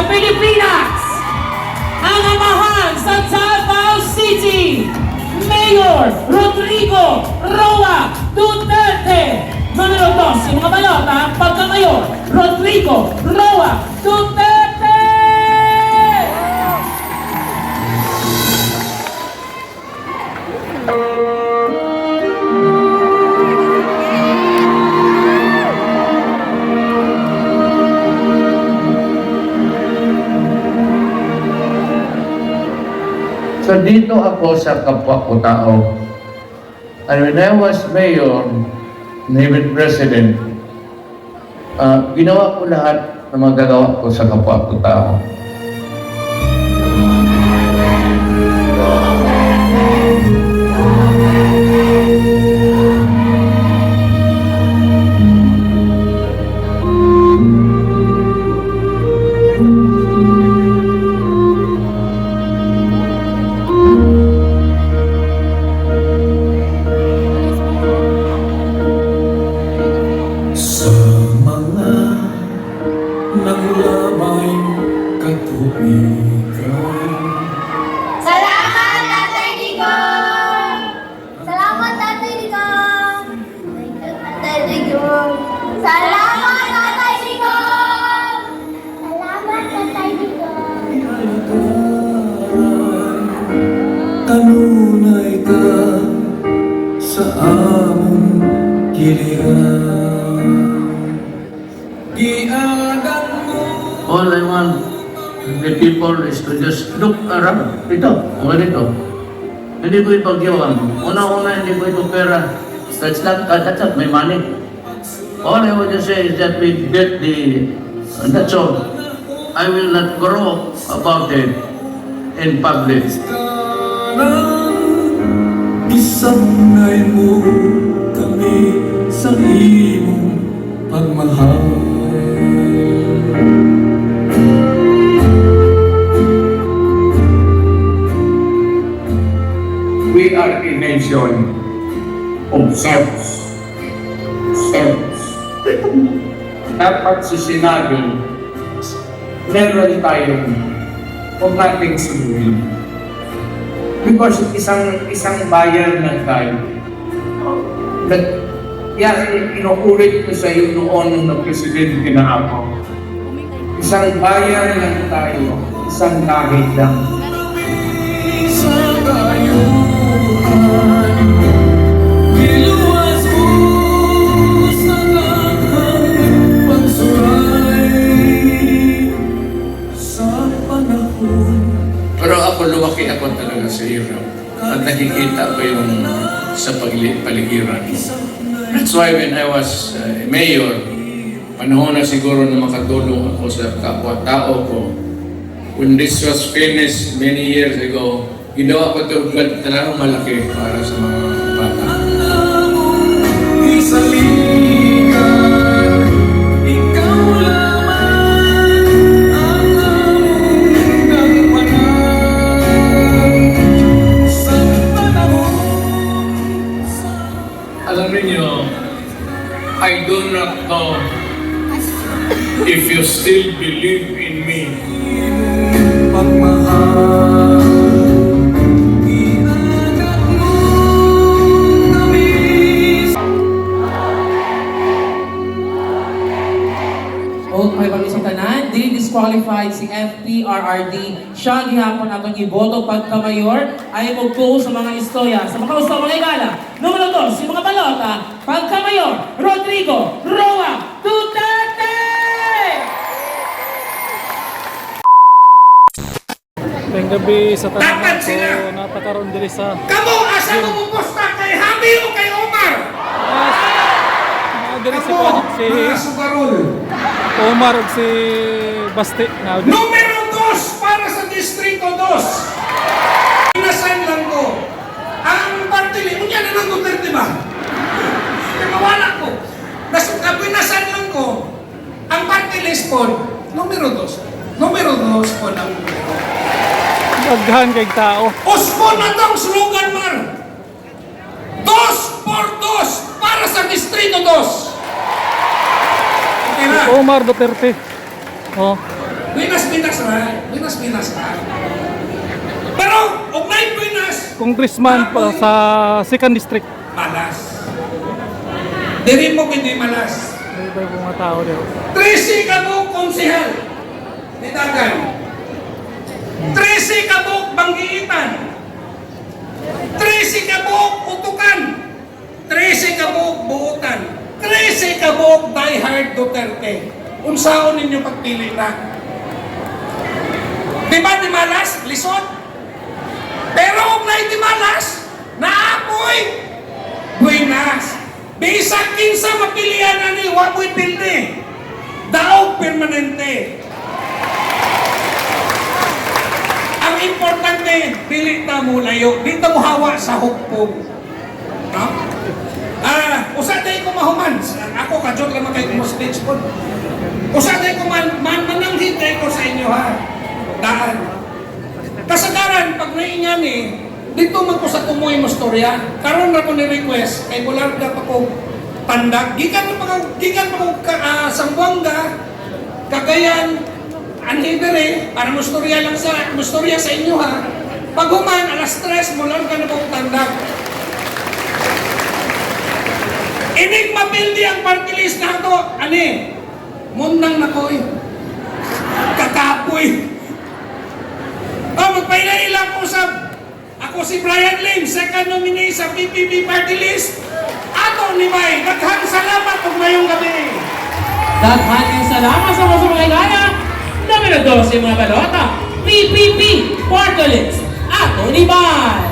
sa Pilipinas, ang amahan sa Davao City, Mayor Rodrigo Roa Duterte. Numero 2, yung mga balota, pagka-mayor, Rodrigo Roa Duterte! So dito ako sa kapwa ko tao. And when I was mayor, and even president, ginawa ko lahat ng magagawa ko sa kapwa ko tao. Nanglamay katubigan. Salamat, Tatay Digong! Salamat, Tatay Digong! Tatay Digong! Salamat, Tatay Digong! Salamat, Tatay Digong! Kanunay ka sa among giliran. Giagan mo. All I want the people is to just look around. Ito, dito. Hindi ko ipagyawan. Una-una, hindi ko ito pera. That's not my money. All I want to say is that we get that's all. I will not grow about it in public. Isanay mo kami sa imong pagmahal. We are a nation of serfs. Serfs. Dapat sa Senado, meron tayong huwag nating suluhin. Because isang bayan lang tayo. Yan, inuulit ko sa iyo noon na presidente na ako. Isang bayan lang tayo, isang kahit lang. Sa kayuhan, iluwas mo sa daghang pagsuray sa panahon. Pero ako, lumaki ako talaga sa Europe. At nakikita ko yung sa paligiran. That's why when I was mayor, panahon na siguro na makatulong ako sa kapwa-tao ko. When this was finished many years ago, ginawa ko ito talagang malaki para sa mga bata. Isalikan, ikaw lamang ang among gagmanan sa panahon. Alam niyo, I do not know if you still believe in me. Pagmahal, inagat mo kami. Okay, pag-isang tanan, disqualified si FPRRD. Siya gihapon atong iboto pagka-mayor ay magtuo sa mga istorya. Sa mga gusto mga igala. Numero 2, si mga balota, pagka-mayor, Rodrigo Roa Duterte! Ngayong gabi sa Dapat tanong sila! ko, napakaroon diri sa Kamu, asa mo pupusta kay Habi o kay Omar? diri si Kamu, si mga sugarol. Omar ug si Basti na Numero 2 para sa Distrito 2. Pinasan lang ko. Ang partili, kung yan ang Duterte ba? Kaya mawala ko. Pinasan lang ko. Ang party list po, numero 2. Numero 2 po ng daghan kay tao. Uspo na tong slogan, Mar. 2 por 2 para sa Distrito 2. Okay na. Omar Duterte. Oh. Pinas ra. Pero, og may Pinas, Congressman pa sa 2nd District. malas. Dili mo hindi malas. May iba yung mga tao dito. 13 ka mo konsehal. Nitagan. 13 ka mo banggiitan. 13 ka mo utukan. 13 ka mo buutan. 13 ka mo diehard Duterte. Unsaon ninyo pagpili na? Di ba di malas? Lisod? Pero kung na di malas, naapoy! Buenas! Bisag kinsa mapilian na ni wapoy pilde. Daog permanente. Ang importante, dili ta mo layo, dili ta mo hawa sa hukpong. No? Usa day ko mahuman. Ako kadjot lang kay mo stage po. Usa day ko mananghid day ko sa inyo ha. Daan. Kasagaran pag naingan dito man ko sa tumoy mo storya. Karon ra ko ni request kay bularga pa ko pandag. Gikan pa ko Sambuanga, Cagayan, Anhidere, para mo storya lang sa inyo ha. Pag human, alas 3, mo lang ka na pong tandag. Inig mapildi ang party list na ito. Ani? Mundang na ko'y. Kakapoy. Magpailay lang ko sa... Ako si Brian Lim, second nominee sa PPP party list. Ato ni May, daghang salamat kung mayong gabi. Daghan yung salamat sa mga gala. Numero 12 mga balota. PPP Party List. Ato ni Bay.